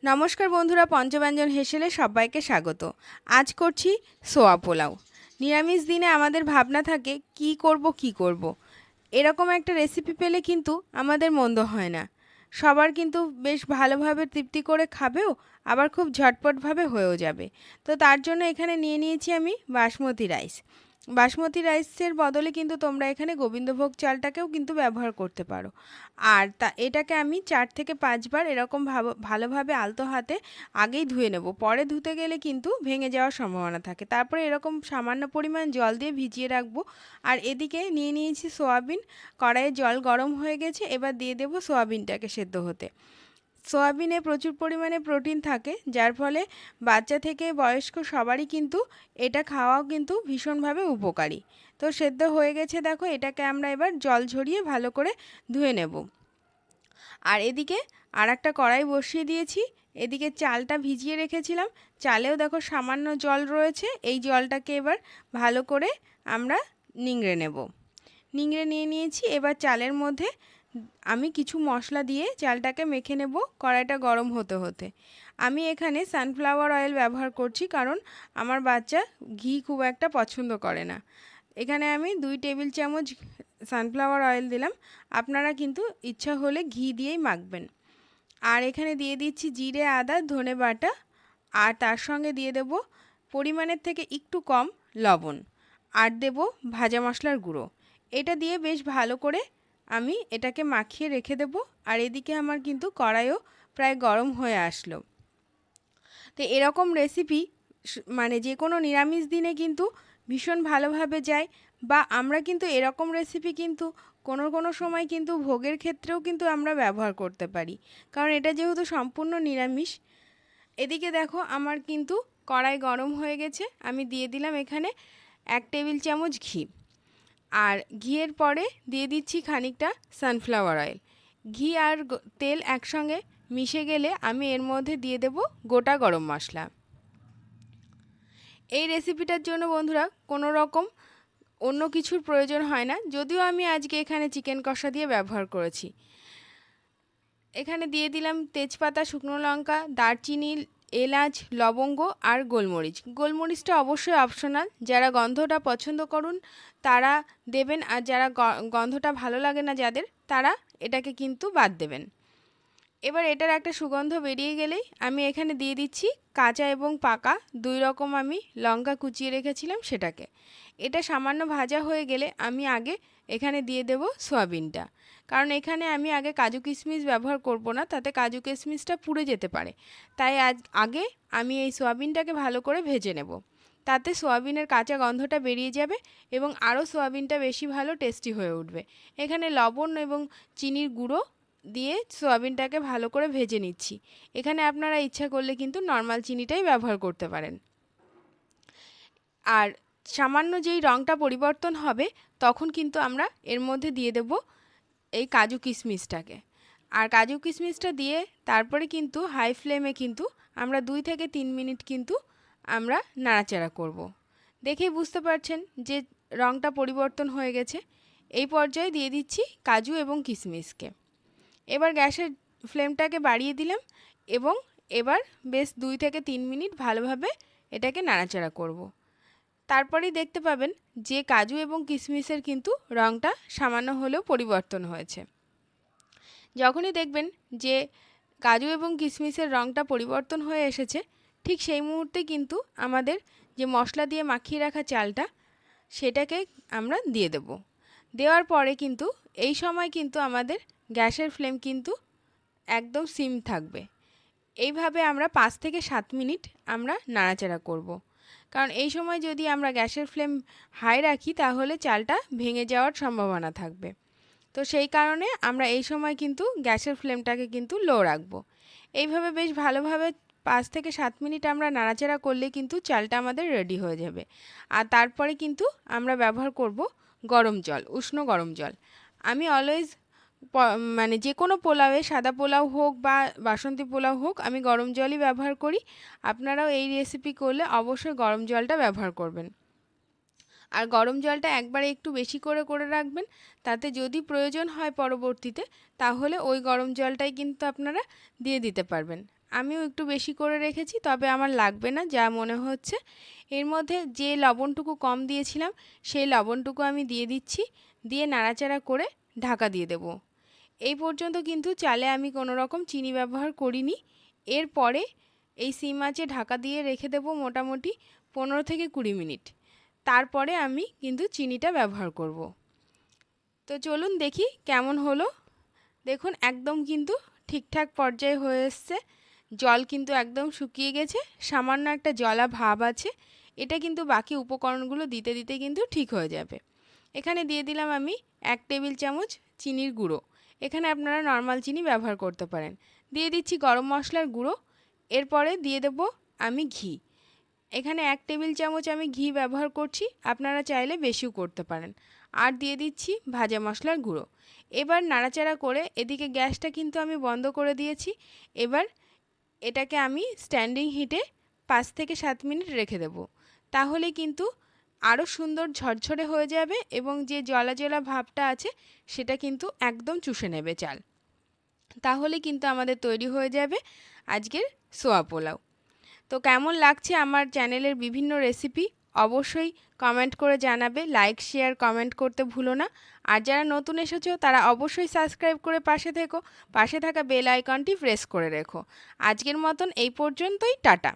নমস্কার বন্ধুরা, পঞ্চব্যঞ্জন হেসেলে সবাইকে স্বাগত। আজ করছি সোয়া পোলাও। নিরামিষ দিনে আমাদের ভাবনা থাকে কি করব। এরকম একটা রেসিপি পেলে কিন্তু আমাদের মন্দ হয় না। সবার কিন্তু বেশ ভালোভাবে তৃপ্তি করে খাবেও, আবার খুব ঝটপটভাবে হয়েও যাবে। তো তার জন্য এখানে নিয়ে নিয়েছি আমি বাসমতি রাইস। বাসমতি রাইসের বদলে কিন্তু তোমরা এখানে গোবিন্দভোগ চালটাকেও কিন্তু ব্যবহার করতে পারো। আর এটাকে আমি ৪ থেকে ৫ বার এরকম ভালোভাবে আলতো হাতে আগেই ধুয়ে নেব। পরে ধুতে গেলে কিন্তু ভেঙে যাওয়ার সম্ভাবনা থাকে। তারপরে এরকম সামান্য পরিমাণ জল দিয়ে ভিজিয়ে রাখবো। আর এদিকে নিয়ে নিয়েছি সোয়াবিন। কড়াইয়ে জল গরম হয়ে গেছে, এবার দিয়ে দেব সোয়াবিনটাকে সেদ্ধ হতে। সোয়াবিনে প্রচুর পরিমাণে প্রোটিন থাকে, যার ফলে বাচ্চা থেকে বয়স্ক সবারই কিন্তু এটা খাওয়াও কিন্তু ভীষণভাবে উপকারী। তো সেদ্ধ হয়ে গেছে দেখো, এটাকে আমরা এবার জল ঝরিয়ে ভালো করে ধুয়ে নেব। আর এদিকে আরেকটা কড়াই বসিয়ে দিয়েছি। এদিকে চালটা ভিজিয়ে রেখেছিলাম, চালেও দেখো সামান্য জল রয়েছে। এই জলটাকে এবার ভালো করে আমরা নিংড়ে নেব। নিংড়ে নিয়ে নিয়েছি। এবার চালের মধ্যে আমি কিছু মশলা দিয়ে চালটাকে মেখে নেব কড়াইটা গরম হতে হতে। আমি এখানে সানফ্লাওয়ার অয়েল ব্যবহার করছি, কারণ আমার বাচ্চা ঘি খুব একটা পছন্দ করে না। এখানে আমি ২ টেবিল চামচ সানফ্লাওয়ার অয়েল দিলাম। আপনারা কিন্তু ইচ্ছা হলে ঘি দিয়েই মাখবেন। আর এখানে দিয়ে দিচ্ছি জিরে, আদা, ধনে বাটা। আর তার সঙ্গে দিয়ে দেব পরিমাণের থেকে একটু কম লবণ। আর দেব ভাজা মশলার গুঁড়ো। এটা দিয়ে বেশ ভালো করে আমি এটাকে মাখিয়ে রেখে দেব। আর এদিকে আমার কিন্তু কড়াইও প্রায় গরম হয়ে আসলো। তো এরকম রেসিপি মানে যে কোনো নিরামিষ দিনে কিন্তু ভীষণ ভালোভাবে যায়। বা আমরা কিন্তু এরকম রেসিপি কিন্তু কোনো সময় কিন্তু ভোগের ক্ষেত্রেও কিন্তু আমরা ব্যবহার করতে পারি, কারণ এটা যেহেতু সম্পূর্ণ নিরামিষ। এদিকে দেখো আমার কিন্তু কড়াই গরম হয়ে গেছে। আমি দিয়ে দিলাম এখানে ১ টেবিল চামচ ঘি। আর ঘিয়ের পরে দিয়ে দিচ্ছি খানিকটা সানফ্লাওয়ার অয়েল। ঘি আর তেল একসঙ্গে মিশে গেলে আমি এর মধ্যে দিয়ে দেব গোটা গরম মশলা। এই রেসিপিটার জন্য বন্ধুরা কোনো রকম অন্য কিছুর প্রয়োজন হয় না, যদিও আমি আজকে এখানে চিকেন কষা দিয়ে ব্যবহার করেছি। এখানে দিয়ে দিলাম তেজপাতা, শুকনো লঙ্কা, দারচিনি, এলাচ, লবঙ্গ আর গোলমরিচ। গোলমরিচটা অবশ্যই অপশনাল, যারা গন্ধটা পছন্দ করুন তারা দেবেন, আর যারা গন্ধটা ভালো লাগে না যাদের, তারা এটাকে কিন্তু বাদ দেবেন। এবার এটার একটা সুগন্ধ বেরিয়ে গেলেই আমি এখানে দিয়ে দিচ্ছি কাঁচা এবং পাকা ২ রকম আমি লঙ্কা কুচিয়ে রেখেছিলাম সেটাকে। এটা সামান্য ভাজা হয়ে গেলে আমি আগে এখানে দিয়ে দেব সয়াবিনটা, কারণ এখানে আমি আগে কাজু কিশমিশ ব্যবহার করব না, তাতে কাজু কিশমিশটা পুড়ে যেতে পারে। তাই আগে আমি এই সয়াবিনটাকে ভালো করে ভেজে নেব। তাতে সয়াবিনের কাঁচা গন্ধটা বেরিয়ে যাবে এবং আরও সয়াবিনটা বেশি ভালো টেস্টি হয়ে উঠবে। এখানে লবণ এবং চিনির গুঁড়ো দিয়ে সয়াবিনটাকে ভালো করে ভেজে নিচ্ছি। এখানে আপনারা ইচ্ছা করলে কিন্তু নর্মাল চিনিটাই ব্যবহার করতে পারেন। আর সামান্য যেই রঙটা পরিবর্তন হবে তখন কিন্তু আমরা এর মধ্যে দিয়ে দেব এই কাজু কিশমিশটাকে। আর কাজু কিশমিশটা দিয়ে তারপরে কিন্তু হাই ফ্লেমে কিন্তু আমরা ২ থেকে ৩ মিনিট কিন্তু আমরা নাড়াচাড়া করব। দেখেই বুঝতে পারছেন যে রঙটা পরিবর্তন হয়ে গেছে। এই পর্যায়ে দিয়ে দিচ্ছি কাজু এবং কিশমিশকে। এবার গ্যাসের ফ্লেমটাকে বাড়িয়ে দিলাম এবং এবার বেশ ২ থেকে ৩ মিনিট ভালোভাবে এটাকে নাড়াচাড়া করব। তারপরেই দেখতে পাবেন যে কাজু এবং কিশমিশের কিন্তু রঙটা সামান্য হলেও পরিবর্তন হয়েছে। যখনই দেখবেন যে কাজু এবং কিশমিশের রঙটা পরিবর্তন হয়ে এসেছে, ঠিক সেই মুহূর্তে কিন্তু আমাদের যে মশলা দিয়ে মাখিয়ে রাখা চালটা সেটাকে আমরা দিয়ে দেব। দেওয়ার পরে কিন্তু এই সময় কিন্তু আমাদের গ্যাসের ফ্লেম কিন্তু একদম সিম থাকবে। এইভাবে আমরা ৫ থেকে ৭ মিনিট আমরা নাড়াচাড়া করব। কারণ এই সময় যদি আমরা গ্যাসের ফ্লেম হাই রাখি তাহলে চালটা ভেঙে যাওয়ার সম্ভাবনা থাকবে। তো সেই কারণে আমরা এই সময় কিন্তু গ্যাসের ফ্লেমটাকে কিন্তু লো রাখবো। এইভাবে বেশ ভালোভাবে ৫ থেকে ৭ মিনিট আমরা নাড়াচাড়া করলে কিন্তু চালটা আমাদের রেডি হয়ে যাবে। আর তারপরে কিন্তু আমরা ব্যবহার করব গরম জল, উষ্ণ গরম জল। আমি অলওয়েজ মানে যে কোনো পোলাওয়ে, সাদা পোলাও হোক বা বাসন্তী পোলাও হোক, আমি গরম জলই ব্যবহার করি। আপনারাও এই রেসিপি করলে অবশ্যই গরম জলটা ব্যবহার করবেন। আর গরম জলটা একবারে একটু বেশি করে রাখবেন, তাতে যদি প্রয়োজন হয় পরবর্তীতে তাহলে ওই গরম জলটাই কিন্তু আপনারা দিয়ে দিতে পারবেন। আমিও একটু বেশি করে রেখেছি, তবে আমার লাগবে না যা মনে হচ্ছে। এর মধ্যে যে লবণটুকু কম দিয়েছিলাম সেই লবণটুকু আমি দিয়ে দিচ্ছি, দিয়ে নাড়াচাড়া করে ঢাকা দিয়ে দেব। এই পর্যন্ত কিন্তু চালে আমি কোনো রকম চিনি ব্যবহার করিনি। এরপরে এই সিম আঁচে ঢাকা দিয়ে রেখে দেব মোটামুটি 15 থেকে 20 মিনিট। তারপরে আমি কিন্তু চিনিটা ব্যবহার করব। তো চলুন দেখি কেমন হলো। দেখুন একদম কিন্তু ঠিকঠাক পর্যায়ে হয়ে এসছে। জল কিন্তু একদম শুকিয়ে গেছে, সামান্য একটা জলা ভাব আছে। এটা কিন্তু বাকি উপকরণগুলো দিতে দিতে কিন্তু ঠিক হয়ে যাবে। এখানে দিয়ে দিলাম আমি 1 টেবিল চামচ চিনির গুঁড়ো। এখানে আপনারা নর্মাল চিনি ব্যবহার করতে পারেন। দিয়ে দিচ্ছি গরম মশলার গুঁড়ো। এরপরে দিয়ে দেব আমি ঘি। এখানে 1 টেবিল চামচ আমি ঘি ব্যবহার করছি, আপনারা চাইলে বেশিও করতে পারেন। আর দিয়ে দিচ্ছি ভাজা মশলার গুঁড়ো। এবার নাড়াচাড়া করে এদিকে গ্যাসটা কিন্তু আমি বন্ধ করে দিয়েছি। এবার এটাকে আমি স্ট্যান্ডিং হিটে 5 থেকে 7 মিনিট রেখে দেব। তাহলে কিন্তু আরও সুন্দর ঝরঝরে হয়ে যাবে এবং যে জলা জলা ভাবটা আছে সেটা কিন্তু একদম চুষে নেবে চাল। তাহলে কিন্তু আমাদের তৈরি হয়ে যাবে আজকের সোয়া পোলাও। তো কেমন লাগছে আমার চ্যানেলের বিভিন্ন রেসিপি অবশ্যই কমেন্ট করে জানাবে। লাইক শেয়ার কমেন্ট করতে ভুলো না। আর যারা নতুন এসেছো তারা অবশ্যই সাবস্ক্রাইব করে পাশে থেকো, পাশে থাকা বেল আইকনটি প্রেস করে রেখো। আজকের মতন এই পর্যন্তই, টাটা।